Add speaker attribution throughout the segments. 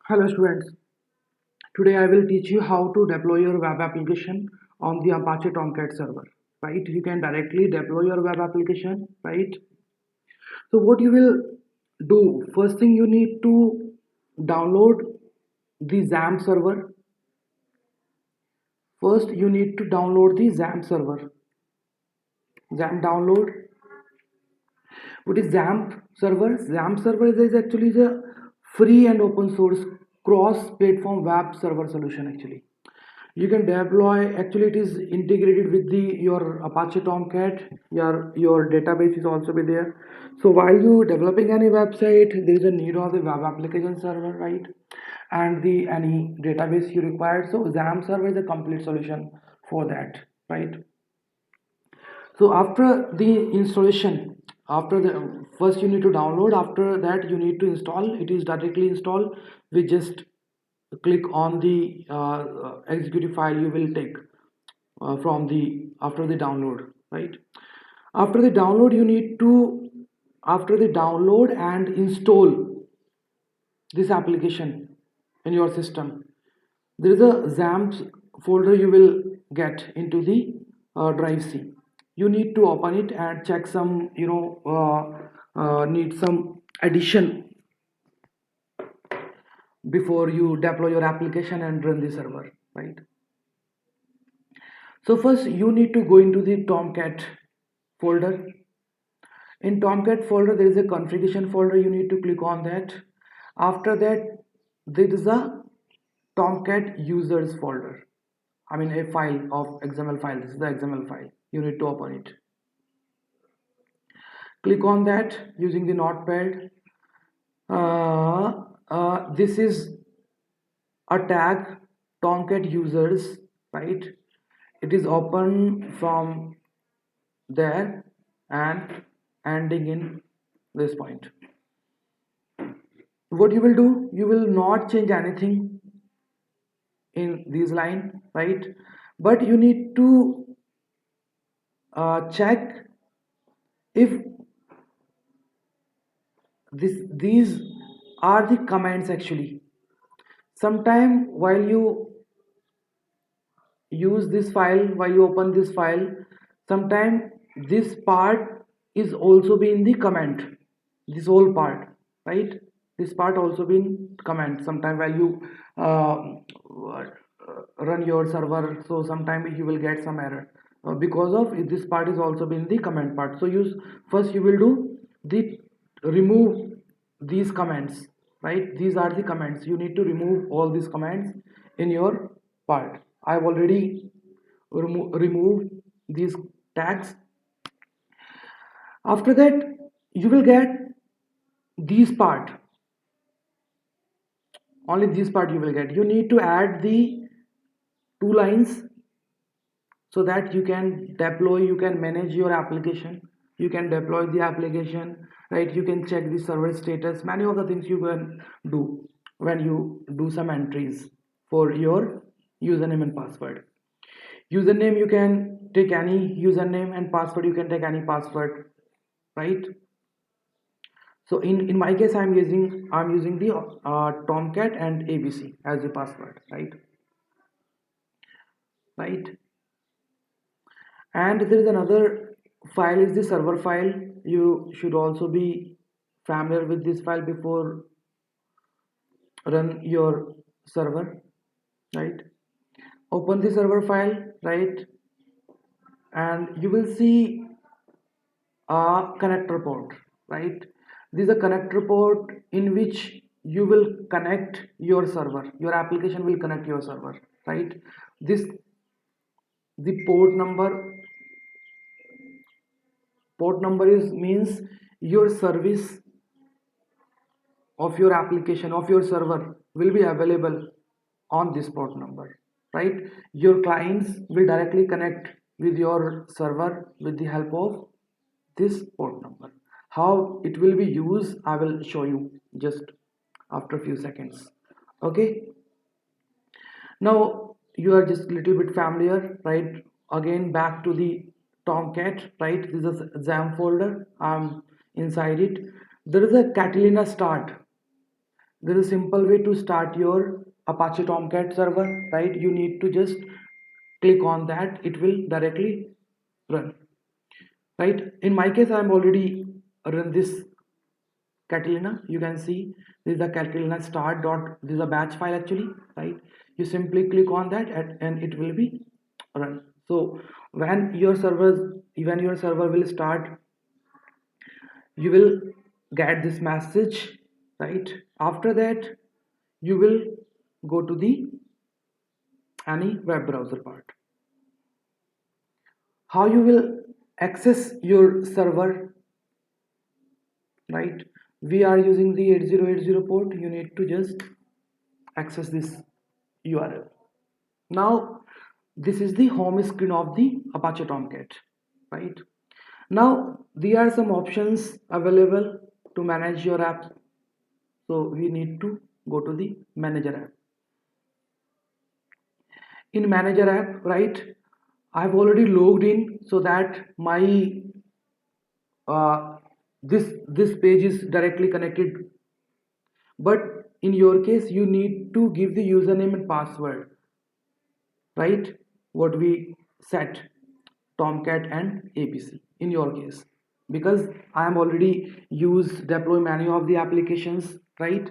Speaker 1: Hello students, today I will teach you how to deploy your web application on the Apache Tomcat server, right? You can directly deploy your web application, right? So what you will do, first thing you need to download the XAMPP server. First you need to download the XAMPP server. XAMPP download. What is XAMPP server? XAMPP server is actually the free and open source cross-platform web server solution actually. You can deploy, actually it is integrated with the your Apache Tomcat, your database is also be there. So while you developing any website, there is a need of the web application server, right? And the any database you require. So XAMPP server is a complete solution for that, right? So after the installation, after the first you need to download, after that you need to install. It is directly installed. We just click on the executive file you will take from the after the download, right? After the download you need to, after the download and install this application in your system, there is a XAMPP folder you will get into the drive C. You need to open it and check some, need some addition before you deploy your application and run the server, right? So first you need to go into the Tomcat folder. In Tomcat folder there is a configuration folder, you need to click on that. After that there is a Tomcat users folder. I mean a file of XML file. This is the XML file. You need to open it. Click on that using the notepad. This is a tag Tomcat users, right? It is open from there and ending in this point. What you will do, you will not change anything in this line, right? But you need to check if these are the comments actually. Sometime while you use this file, while you open this file, sometime this part is also be in the comment, this whole part, right? This part also be in comment sometime while you run your server. So sometime you will get some error because of this part is also been the comment part. So use, first you will do the remove these comments, right? These are the comments, you need to remove all these comments in your part. I've already removed these tags. After that you will get these part, only this part you will get. You need to add the two lines so that you can deploy, you can manage your application, you can deploy the application, right? You can check the server status, many of the things you can do when you do some entries for your username and password. Username you can take any username and password you can take any password, right? So in my case I'm using the Tomcat and ABC as the password, right? And there is another file is the server file. You should also be familiar with this file before run your server, right? Open the server file, right? And you will see a connector port, right? This is a connector port in which you will connect your server, your application will connect your server, right? This, the port number is means your service of your application of your server will be available on this port number, right? Your clients will directly connect with your server with the help of this port number. How it will be used I will show you just after a few seconds. Okay, now you are just a little bit familiar, right? Again back to the Tomcat, right? This is a XAMPP folder. Inside it there is a Catalina start. there is a simple way to start your Apache Tomcat server, right? You need to just click on that, it will directly run, right? In my case, I'm already run this Catalina. You can see this is the Catalina start dot, this is a batch file actually, right? You simply click on that and it will be run. So when your server will start, you will get this message, right? After that, you will go to the any web browser part. How you will access your server, right? We are using the 8080 port. You need to just access this URL. Now this is the home screen of the Apache Tomcat, right? Now there are some options available to manage your app. So we need to go to the manager app. In manager app, right, I've already logged in so that my uh, this page is directly connected, but in your case you need to give the username and password, right? What we set, Tomcat and APC in your case, because I am already use deploy menu of the applications, right?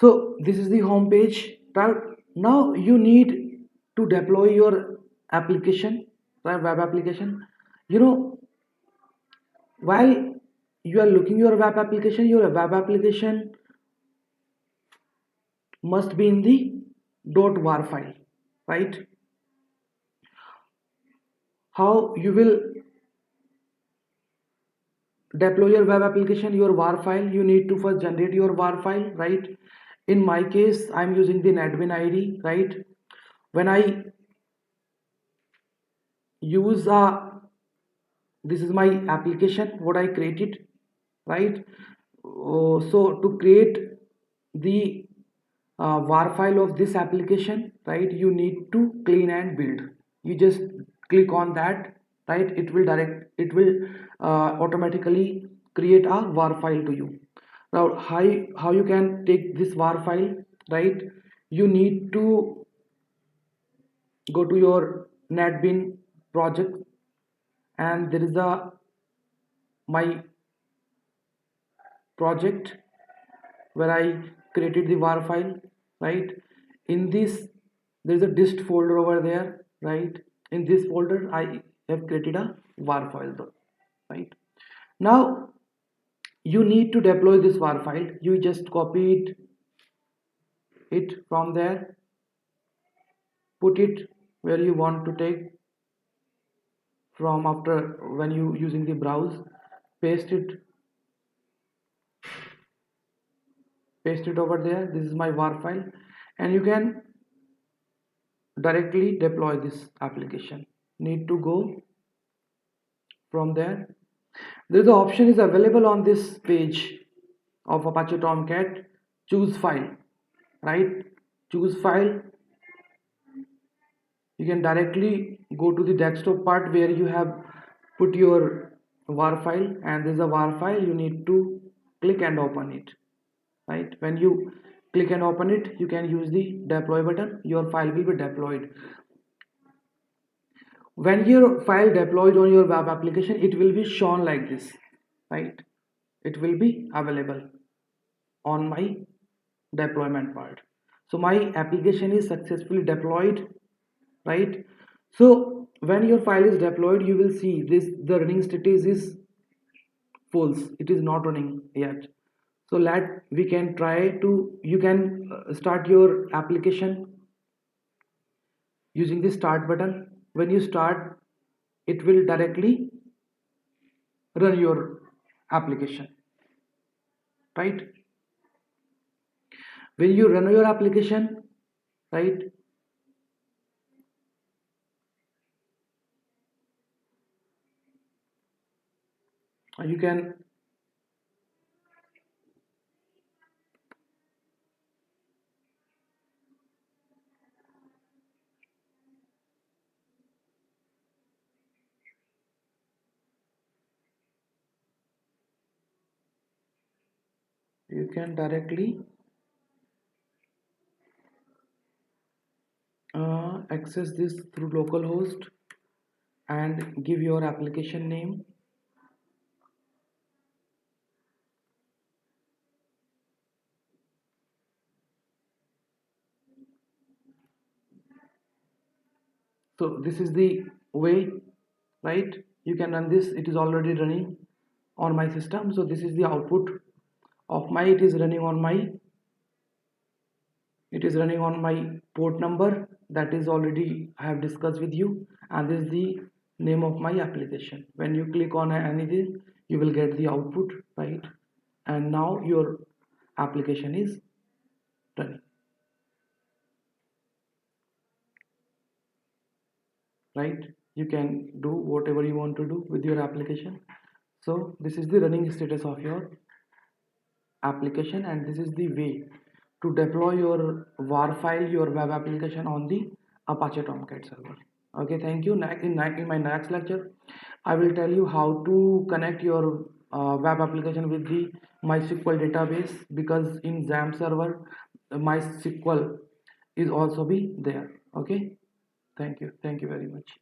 Speaker 1: So this is the home page. Now you need to deploy your application, right? Web application. You know, while you are looking your web application must be in the .war file, right? How you will deploy your web application, your war file, you need to first generate your war file, right? In my case, I'm using the NetBean ID, right? When I use this is my application what I created, right? So to create the war file of this application, right, you need to clean and build. You just click on that, right? It will automatically create a war file to you. Now how you can take this war file, right? You need to go to your NetBean project, and there is a my project where I created the war file, right? In this, there is a dist folder over there, right? In this folder, I have created a war file, though, right? Now, you need to deploy this war file. You just copy it from there, put it where you want to take from after when you using the browse, paste it over there. This is my war file, and you can directly deploy this application. Need to go from there. There's the option is available on this page of Apache Tomcat. Choose file, right? Choose file. You can directly go to the desktop part where you have put your war file, and there's a war file. You need to click and open it, right? When you click and open it, you can use the deploy button. Your file will be deployed. When your file deployed on your web application, it will be shown like this, right? It will be available on my deployment part. So my application is successfully deployed, right? So when your file is deployed, you will see this, the running status is false, it is not running yet. So let we can try to, you can start your application using the start button. When you start, it will directly run your application, right? When you run your application, right, you can you can directly access this through localhost and give your application name. So this is the way, right? You can run this. It is already running on my system. So this is the output of my, it is running on my, it is running on my port number that is already I have discussed with you, and this is the name of my application. When you click on anything, you will get the output, right? And now your application is running, right? You can do whatever you want to do with your application. So this is the running status of your application, and this is the way to deploy your war file, your web application on the Apache Tomcat server. Okay, thank you. In my next lecture, I will tell you how to connect your web application with the MySQL database, because in XAMPP server, MySQL is also be there. Okay, thank you very much.